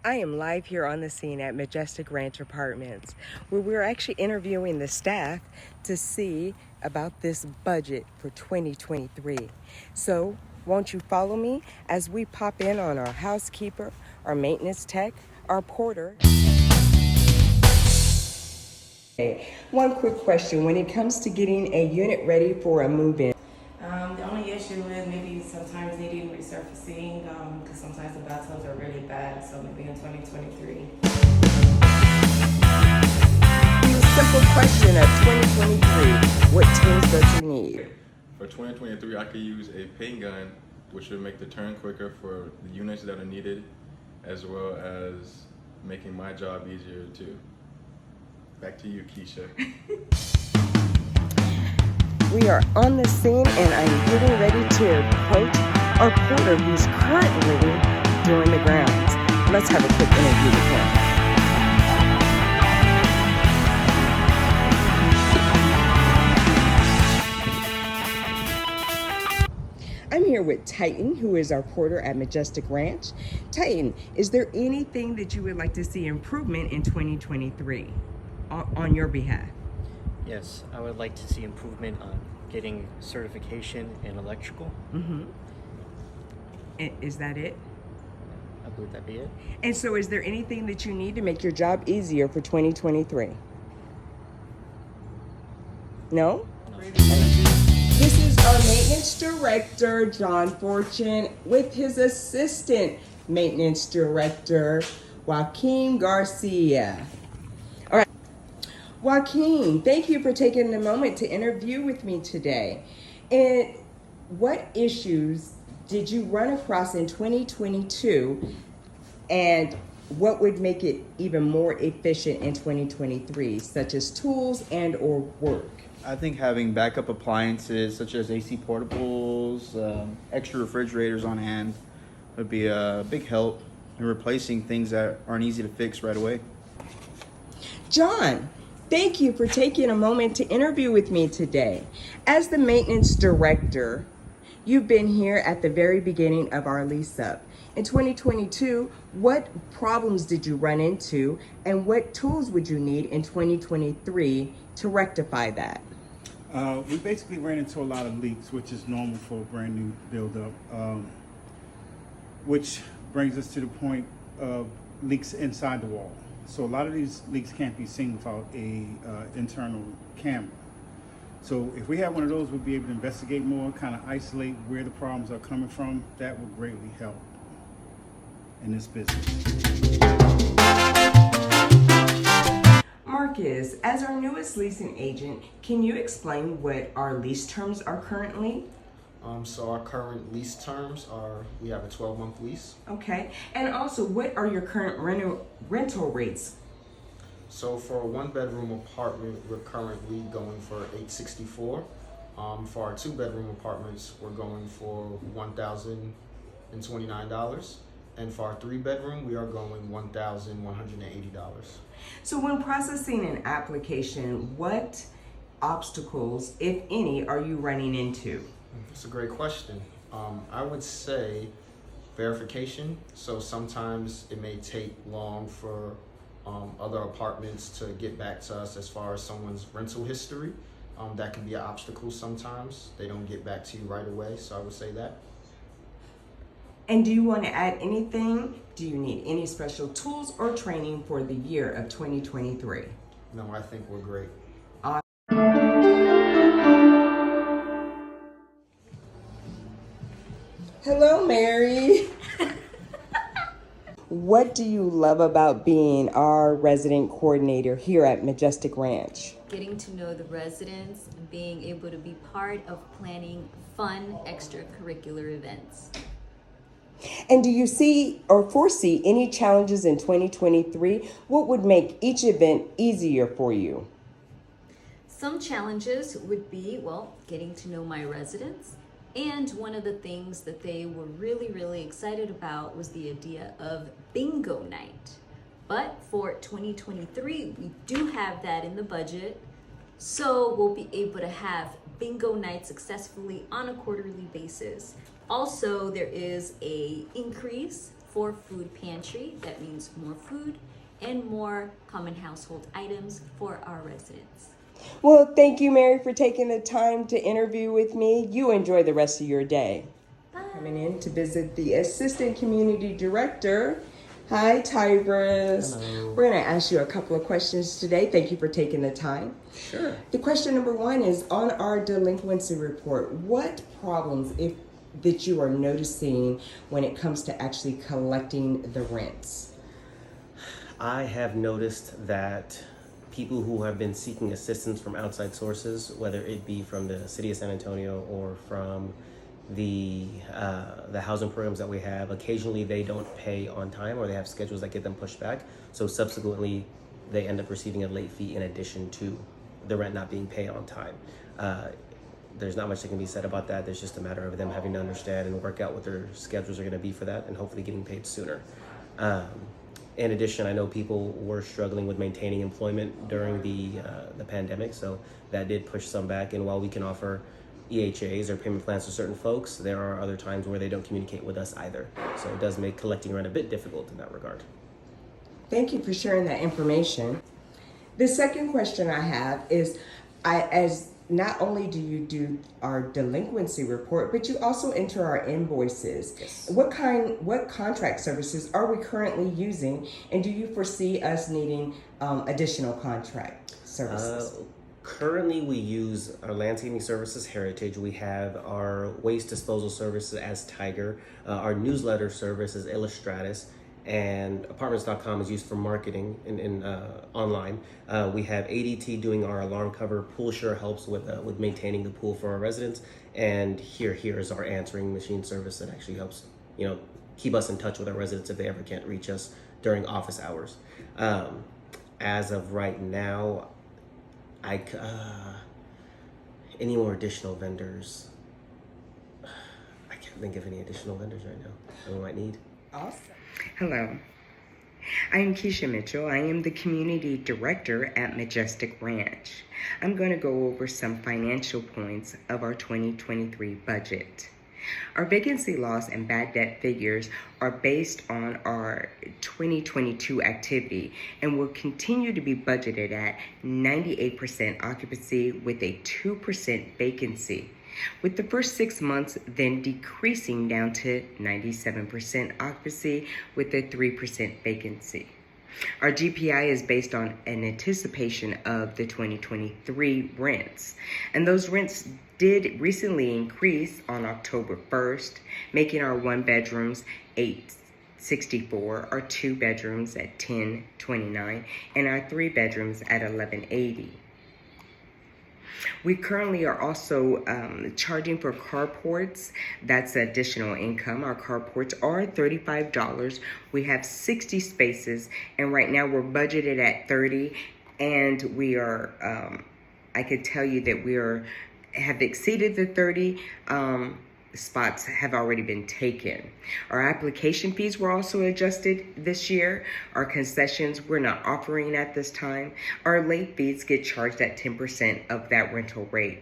I am live here on the scene at Majestic Ranch Apartments, where we're actually interviewing the staff to see about this budget for 2023. So, won't you follow me as we pop in on our housekeeper, our maintenance tech, our porter. Okay. One quick question. When it comes to getting a unit ready for a move-in, The only issue is maybe sometimes needing resurfacing because sometimes the bathtubs are really bad. So maybe in 2023. simple question of 2023, what tools does he need? For 2023, I could use a paint gun, which would make the turn quicker for the units that are needed, as well as making my job easier too. Back to you, Keisha. We are on the scene and I'm getting ready to approach our porter who's currently doing the grounds. Let's have a quick interview with him. I'm here with Titan, who is our porter at Majestic Ranch. Titan, is there anything that you would like to see improvement in 2023 on your behalf? Yes, I would like to see improvement on getting certification in electrical. Mm-hmm. Is that it? I believe that'd be it. And so is there anything that you need to make your job easier for 2023? No? This is our maintenance director, John Fortune, with his assistant maintenance director, Joaquin Garcia. All right. Joaquin, thank you for taking the moment to interview with me today. And what issues did you run across in 2022, and what would make it even more efficient in 2023, such as tools and or work? I think having backup appliances such as AC portables, extra refrigerators on hand would be a big help in replacing things that aren't easy to fix right away. John, thank you for taking a moment to interview with me today. As the maintenance director, you've been here at the very beginning of our lease up. In 2022, what problems did you run into, and what tools would you need in 2023 to rectify that? We basically ran into a lot of leaks, which is normal for a brand new build-up, which brings us to the point of leaks inside the wall. So a lot of these leaks can't be seen without a internal camera. So if we have one of those, we'll be able to investigate more, kind of isolate where the problems are coming from. That will greatly help in this business. Marcus, as our newest leasing agent, can you explain what our lease terms are currently? So our current lease terms are, we have a 12-month lease. Okay, and also what are your current rental rates? So for a one-bedroom apartment, we're currently going for $864. For our two-bedroom apartments, we're going for $1,029. And for our three-bedroom, we are going $1,180. So when processing an application, what obstacles, if any, are you running into? It's a great question. I would say verification. So sometimes it may take long for other apartments to get back to us as far as someone's rental history. That can be an obstacle sometimes. They don't get back to you right away, so I would say that. And do you want to add anything? Do you need any special tools or training for the year of 2023? No, I think we're great. Hello, Mary. What do you love about being our resident coordinator here at Majestic Ranch? Getting to know the residents and being able to be part of planning fun extracurricular events. And do you see or foresee any challenges in 2023? What would make each event easier for you? Some challenges would be, well, getting to know my residents. And one of the things that they were really excited about was the idea of bingo night. But for 2023, we do have that in the budget. So we'll be able to have bingo night successfully on a quarterly basis. Also, there is an increase for food pantry. That means more food and more common household items for our residents. Well, thank you, Mary, for taking the time to interview with me. You enjoy the rest of your day. Bye. Coming in to visit the Assistant Community Director. Hi, Tybris. Hello. We're going to ask you a couple of questions today. Thank you for taking the time. Sure. The question number one is on our delinquency report. What problems that you are noticing when it comes to actually collecting the rents? I have noticed that people who have been seeking assistance from outside sources, whether it be from the city of San Antonio or from the housing programs that we have, occasionally they don't pay on time or they have schedules that get them pushed back. So subsequently, they end up receiving a late fee in addition to the rent not being paid on time. There's not much that can be said about that. There's just a matter of them having to understand and work out what their schedules are going to be for that and hopefully getting paid sooner. In addition, I know people were struggling with maintaining employment during the pandemic, so that did push some back. And while we can offer EHAs or payment plans to certain folks, there are other times where they don't communicate with us either. So it does make collecting rent a bit difficult in that regard. Thank you for sharing that information. The second question I have is, as not only do you do our delinquency report, but you also enter our invoices. Yes. What contract services are we currently using, and do you foresee us needing additional contract services? Currently, we use our landscaping services, Heritage. We have our waste disposal services as Tiger. Our newsletter service is Illustratus. And apartments.com is used for marketing in online. We have ADT doing our alarm cover. PoolSure helps with maintaining the pool for our residents. And here is our answering machine service that actually helps keep us in touch with our residents if they ever can't reach us during office hours. As of right now, any more additional vendors? I can't think of any additional vendors right now that we might need. Awesome. Hello, I am Keisha Mitchell. I am the Community Director at Majestic Ranch. I'm going to go over some financial points of our 2023 budget. Our vacancy loss and bad debt figures are based on our 2022 activity and will continue to be budgeted at 98% occupancy with a 2% vacancy, with the first 6 months then decreasing down to 97% occupancy with a 3% vacancy. Our GPI is based on an anticipation of the 2023 rents, and those rents did recently increase on October 1st, making our 1 bedrooms $864, our 2 bedrooms at $1029, and our 3 bedrooms at $1180. We currently are also charging for carports. That's additional income. Our carports are $35. We have 60 spaces, and right now we're budgeted at 30. And we are, I could tell you that we have exceeded the 30. Spots have already been taken. Our application fees were also adjusted this year. Our concessions we're not offering at this time. Our late fees get charged at 10% of that rental rate.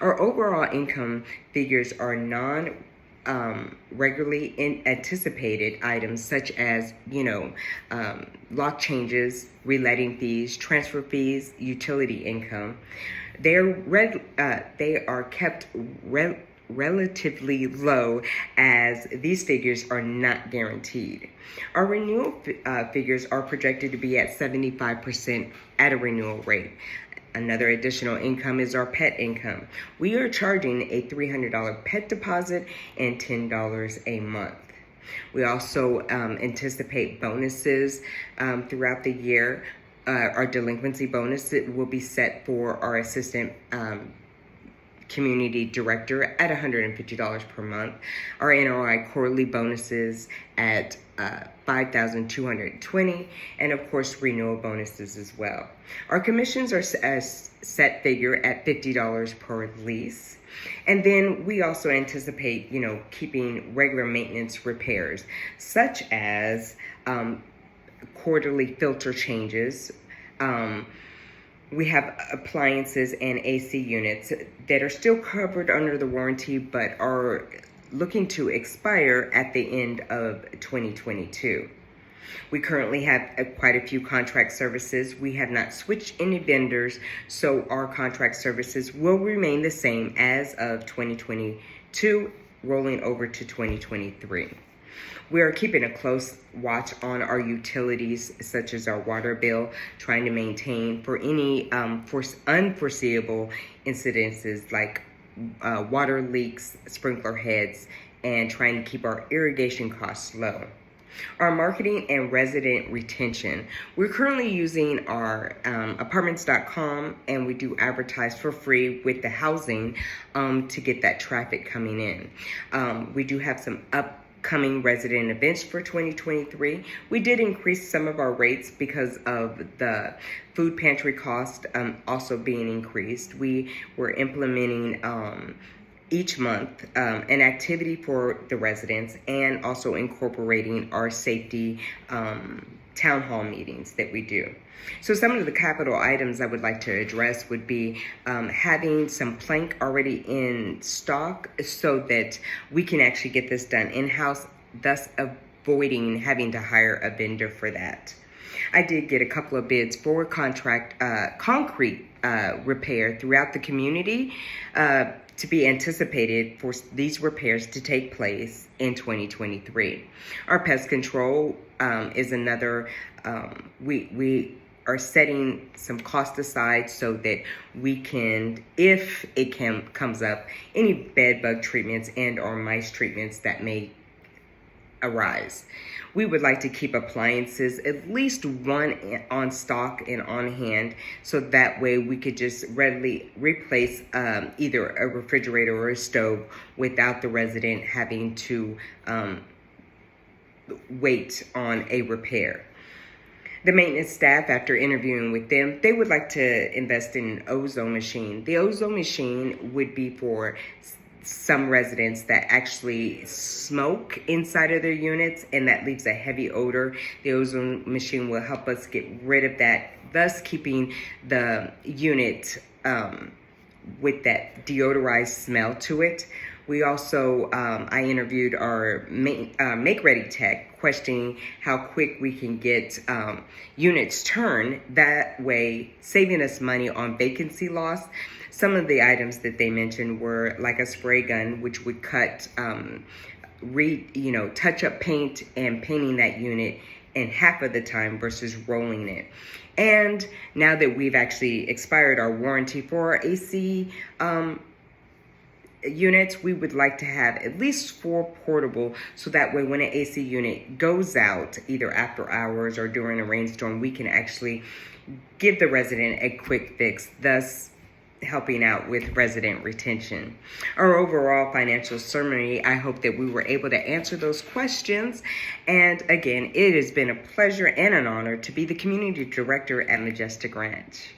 Our overall income figures are regularly anticipated items such as, lock changes, reletting fees, transfer fees, utility income. They are kept relatively low as these figures are not guaranteed. Our renewal figures are projected to be at 75% at a renewal rate. Another additional income is our pet income. We are charging a $300 pet deposit and $10 a month. We also anticipate bonuses throughout the year. Our delinquency bonus will be set for our assistant community director at $150 per month. Our NRI quarterly bonuses at $5,220, and of course renewal bonuses as well. Our commissions are a set figure at $50 per lease. And then we also anticipate, keeping regular maintenance repairs, such as quarterly filter changes. We have appliances and AC units that are still covered under the warranty, but are looking to expire at the end of 2022. We currently have quite a few contract services. We have not switched any vendors, so our contract services will remain the same as of 2022, rolling over to 2023. We are keeping a close watch on our utilities, such as our water bill, trying to maintain for any unforeseeable incidences like water leaks, sprinkler heads, and trying to keep our irrigation costs low. Our marketing and resident retention. We're currently using our apartments.com, and we do advertise for free with the housing to get that traffic coming in. We do have some upcoming resident events for 2023. We did increase some of our rates because of the food pantry cost also being increased. We were implementing each month an activity for the residents, and also incorporating our safety town hall meetings that we do. So some of the capital items I would like to address would be having some plank already in stock so that we can actually get this done in-house, thus avoiding having to hire a vendor for that. I did get a couple of bids for concrete repair throughout the community to be anticipated for these repairs to take place in 2023. Our pest control is another, we are setting some cost aside so that we can, if it comes up, any bed bug treatments and or mice treatments that may arise. We would like to keep appliances at least one on stock and on hand, so that way we could just readily replace either a refrigerator or a stove without the resident having to wait on a repair. The maintenance staff, after interviewing with them, they would like to invest in an ozone machine. The ozone machine would be for some residents that actually smoke inside of their units, and that leaves a heavy odor. The ozone machine will help us get rid of that, thus keeping the unit with that deodorized smell to it. We also, I interviewed our make-ready tech, questioning how quick we can get units turned, that way saving us money on vacancy loss. Some of the items that they mentioned were like a spray gun, which would cut, touch up paint and painting that unit in half of the time versus rolling it. And now that we've actually expired our warranty for our AC units, we would like to have at least 4 portable, so that way when an AC unit goes out, either after hours or during a rainstorm, we can actually give the resident a quick fix, thus helping out with resident retention. Our overall financial summary, I hope that we were able to answer those questions. And again, it has been a pleasure and an honor to be the community director at Majestic Ranch.